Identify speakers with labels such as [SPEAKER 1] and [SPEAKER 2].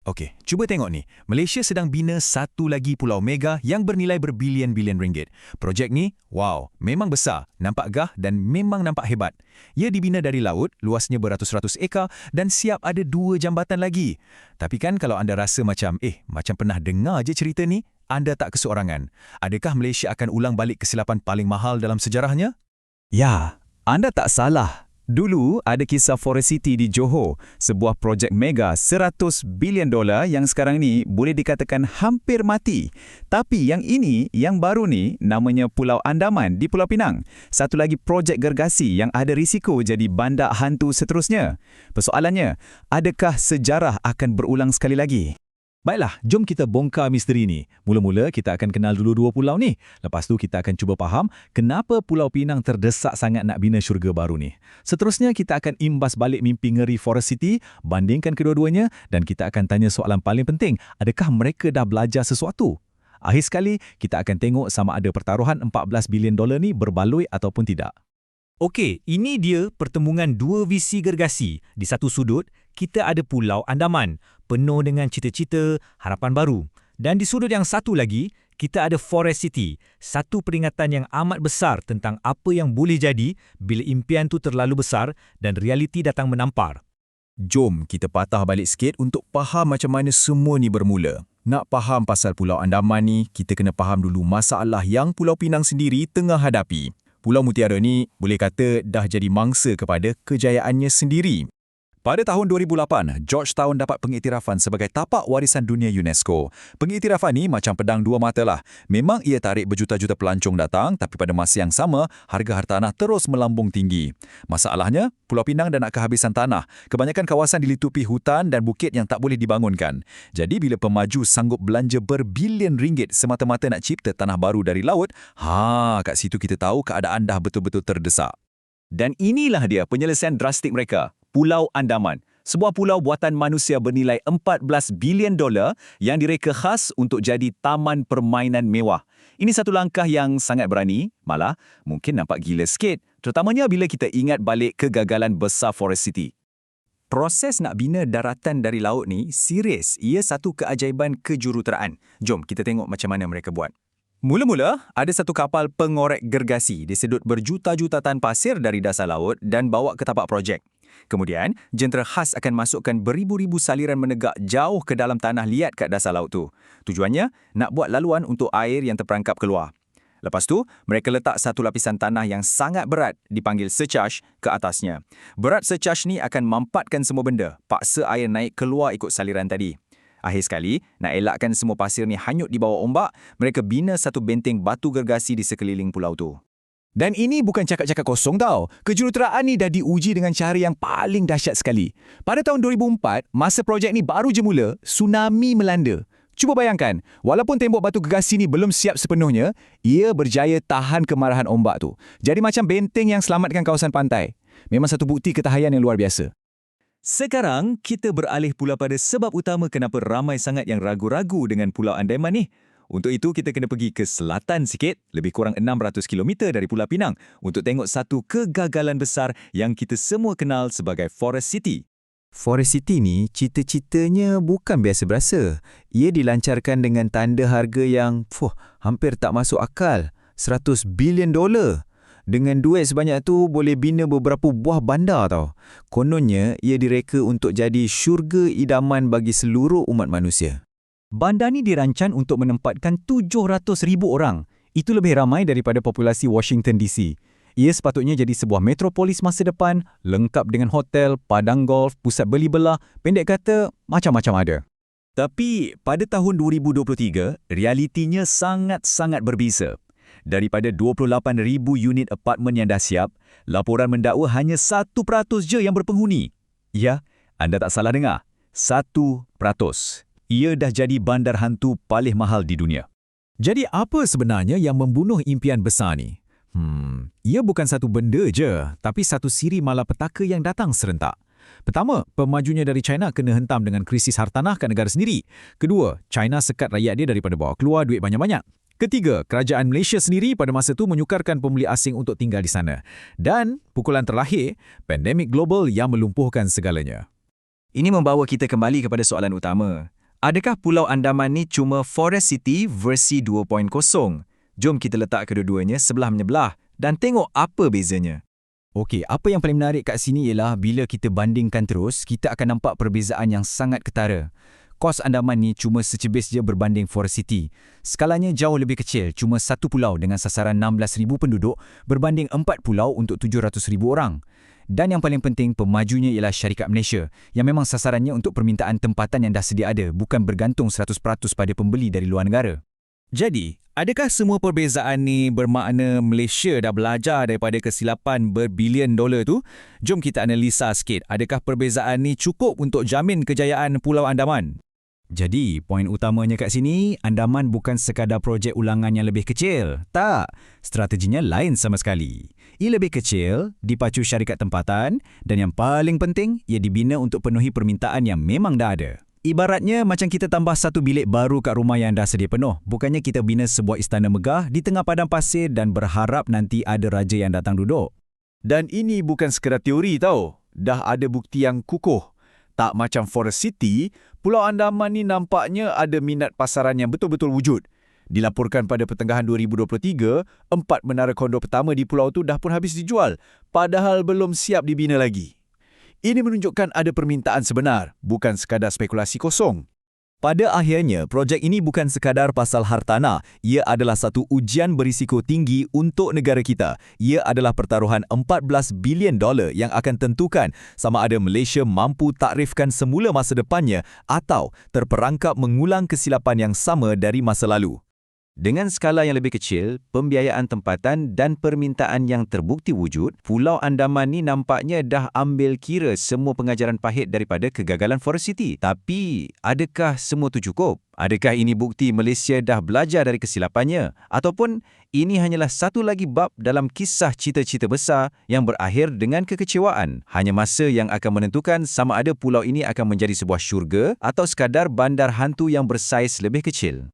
[SPEAKER 1] Okey, cuba tengok ni. Malaysia sedang bina satu lagi pulau mega yang bernilai berbilion-bilion ringgit. Projek ni, wow, memang besar, nampak gah dan memang nampak hebat. Ia dibina dari laut, luasnya beratus-ratus ekar dan siap ada 2 jambatan lagi. Tapi kan kalau anda rasa macam pernah dengar je cerita ni, anda tak keseorangan. Adakah Malaysia akan ulang balik kesilapan paling mahal dalam sejarahnya?
[SPEAKER 2] Ya, anda tak salah. Dulu ada kisah Forest City di Johor, sebuah projek mega $100 bilion yang sekarang ni boleh dikatakan hampir mati. Tapi yang baru ni namanya Pulau Andaman di Pulau Pinang. Satu lagi projek gergasi yang ada risiko jadi bandar hantu seterusnya. Persoalannya, adakah sejarah akan berulang sekali lagi?
[SPEAKER 1] Baiklah, jom kita bongkar misteri ni. Mula-mula kita akan kenal dulu 2 pulau ni. Lepas tu kita akan cuba faham kenapa Pulau Pinang terdesak sangat nak bina syurga baru ni. Seterusnya kita akan imbas balik mimpi ngeri Forest City, bandingkan kedua-duanya dan kita akan tanya soalan paling penting, adakah mereka dah belajar sesuatu? Akhir sekali, kita akan tengok sama ada pertaruhan $14 bilion ni berbaloi ataupun tidak. Okey, ini dia pertemuan 2 visi gergasi. Di satu sudut, kita ada Pulau Andaman, penuh dengan cita-cita, harapan baru. Dan di sudut yang satu lagi, kita ada Forest City, satu peringatan yang amat besar tentang apa yang boleh jadi bila impian tu terlalu besar dan realiti datang menampar. Jom kita patah balik sikit untuk faham macam mana semua ni bermula. Nak faham pasal Pulau Andaman ni, kita kena faham dulu masalah yang Pulau Pinang sendiri tengah hadapi. Pulau Mutiara ni boleh kata dah jadi mangsa kepada kejayaannya sendiri. Pada tahun 2008, Georgetown dapat pengiktirafan sebagai tapak warisan dunia UNESCO. Pengiktirafan ni macam pedang 2 mata lah. Memang ia tarik berjuta-juta pelancong datang, tapi pada masa yang sama, harga hartanah terus melambung tinggi. Masalahnya, Pulau Pinang dah nak kehabisan tanah. Kebanyakan kawasan dilitupi hutan dan bukit yang tak boleh dibangunkan. Jadi bila pemaju sanggup belanja berbilion ringgit semata-mata nak cipta tanah baru dari laut, kat situ kita tahu keadaan dah betul-betul terdesak. Dan inilah dia penyelesaian drastik mereka. Pulau Andaman, sebuah pulau buatan manusia bernilai $14 bilion yang direka khas untuk jadi taman permainan mewah. Ini satu langkah yang sangat berani, malah mungkin nampak gila sikit, terutamanya bila kita ingat balik kegagalan besar Forest City. Proses nak bina daratan dari laut ni serius, ia satu keajaiban kejuruteraan. Jom kita tengok macam mana mereka buat. Mula-mula, ada satu kapal pengorek gergasi disedut berjuta-juta tan pasir dari dasar laut dan bawa ke tapak projek. Kemudian, jentera khas akan masukkan beribu-ribu saliran menegak jauh ke dalam tanah liat kat dasar laut tu. Tujuannya, nak buat laluan untuk air yang terperangkap keluar. Lepas tu, mereka letak satu lapisan tanah yang sangat berat dipanggil surcharge ke atasnya. Berat surcharge ni akan mampatkan semua benda, paksa air naik keluar ikut saliran tadi. Akhir sekali, nak elakkan semua pasir ni hanyut di bawah ombak, mereka bina satu benteng batu gergasi di sekeliling pulau tu. Dan ini bukan cakap-cakap kosong tau. Kejuruteraan ni dah diuji dengan cara yang paling dahsyat sekali. Pada tahun 2004, masa projek ni baru je mula, tsunami melanda. Cuba bayangkan, walaupun tembok batu gergasi ni belum siap sepenuhnya, ia berjaya tahan kemarahan ombak tu. Jadi macam benteng yang selamatkan kawasan pantai. Memang satu bukti ketahayan yang luar biasa. Sekarang, kita beralih pula pada sebab utama kenapa ramai sangat yang ragu-ragu dengan Pulau Andaman ni. Untuk itu, kita kena pergi ke selatan sikit, lebih kurang 600 km dari Pulau Pinang, untuk tengok satu kegagalan besar yang kita semua kenal sebagai Forest City. Forest City ni, cita-citanya bukan biasa berasa. Ia dilancarkan dengan tanda harga yang hampir tak masuk akal. $100 bilion. Dengan duit sebanyak tu, boleh bina beberapa buah bandar tau. Kononnya, ia direka untuk jadi syurga idaman bagi seluruh umat manusia. Bandar ni dirancang untuk menempatkan 700,000 orang. Itu lebih ramai daripada populasi Washington DC. Ia sepatutnya jadi sebuah metropolis masa depan, lengkap dengan hotel, padang golf, pusat beli belah, pendek kata, macam-macam ada. Tapi pada tahun 2023, realitinya sangat-sangat berbeza. Daripada 28,000 unit apartmen yang dah siap, laporan mendakwa hanya 1% je yang berpenghuni. Ya, anda tak salah dengar. 1%. Ia dah jadi bandar hantu paling mahal di dunia. Jadi apa sebenarnya yang membunuh impian besar ni? Ia bukan satu benda je, tapi satu siri malapetaka yang datang serentak. Pertama, pemajunya dari China kena hentam dengan krisis hartanah kat negara sendiri. Kedua, China sekat rakyat dia daripada bawa keluar duit banyak-banyak. Ketiga, kerajaan Malaysia sendiri pada masa itu menyukarkan pembeli asing untuk tinggal di sana. Dan pukulan terakhir, pandemik global yang melumpuhkan segalanya. Ini membawa kita kembali kepada soalan utama.
[SPEAKER 2] Adakah Pulau Andaman ni cuma Forest City versi 2.0? Jom kita letak kedua-duanya sebelah menyebelah dan tengok apa bezanya.
[SPEAKER 3] Okey, apa yang paling menarik kat sini ialah bila kita bandingkan terus, kita akan nampak perbezaan yang sangat ketara. Kos Andaman ni cuma secebis je berbanding Forest City. Skalanya jauh lebih kecil, cuma satu pulau dengan sasaran 16,000 penduduk berbanding 4 pulau untuk 700,000 orang. Dan yang paling penting, pemajunya ialah syarikat Malaysia yang memang sasarannya untuk permintaan tempatan yang dah sedia ada, bukan bergantung 100% pada pembeli dari luar negara.
[SPEAKER 1] Jadi, adakah semua perbezaan ni bermakna Malaysia dah belajar daripada kesilapan berbilion dolar tu? Jom kita analisa sikit. Adakah perbezaan ni cukup untuk jamin kejayaan Pulau Andaman?
[SPEAKER 3] Jadi, poin utamanya kat sini, Andaman bukan sekadar projek ulangan yang lebih kecil. Tak, strateginya lain sama sekali. Ia lebih kecil, dipacu syarikat tempatan dan yang paling penting, ia dibina untuk penuhi permintaan yang memang dah ada. Ibaratnya macam kita tambah satu bilik baru kat rumah yang dah sedia penuh. Bukannya kita bina sebuah istana megah di tengah padang pasir dan berharap nanti ada raja yang datang duduk.
[SPEAKER 1] Dan ini bukan sekadar teori tau. Dah ada bukti yang kukuh. Tak macam Forest City, Pulau Andaman ni nampaknya ada minat pasaran yang betul-betul wujud. Dilaporkan pada pertengahan 2023, 4 menara kondo pertama di pulau tu dah pun habis dijual, padahal belum siap dibina lagi. Ini menunjukkan ada permintaan sebenar, bukan sekadar spekulasi kosong.
[SPEAKER 2] Pada akhirnya, projek ini bukan sekadar pasal hartanah. Ia adalah satu ujian berisiko tinggi untuk negara kita. Ia adalah pertaruhan 14 bilion dolar yang akan tentukan sama ada Malaysia mampu takrifkan semula masa depannya atau terperangkap mengulang kesilapan yang sama dari masa lalu. Dengan skala yang lebih kecil, pembiayaan tempatan dan permintaan yang terbukti wujud, Pulau Andaman ni nampaknya dah ambil kira semua pengajaran pahit daripada kegagalan Forest City. Tapi, adakah semua tu cukup? Adakah ini bukti Malaysia dah belajar dari kesilapannya? Ataupun ini hanyalah satu lagi bab dalam kisah cita-cita besar yang berakhir dengan kekecewaan? Hanya masa yang akan menentukan sama ada pulau ini akan menjadi sebuah syurga atau sekadar bandar hantu yang bersaiz lebih kecil.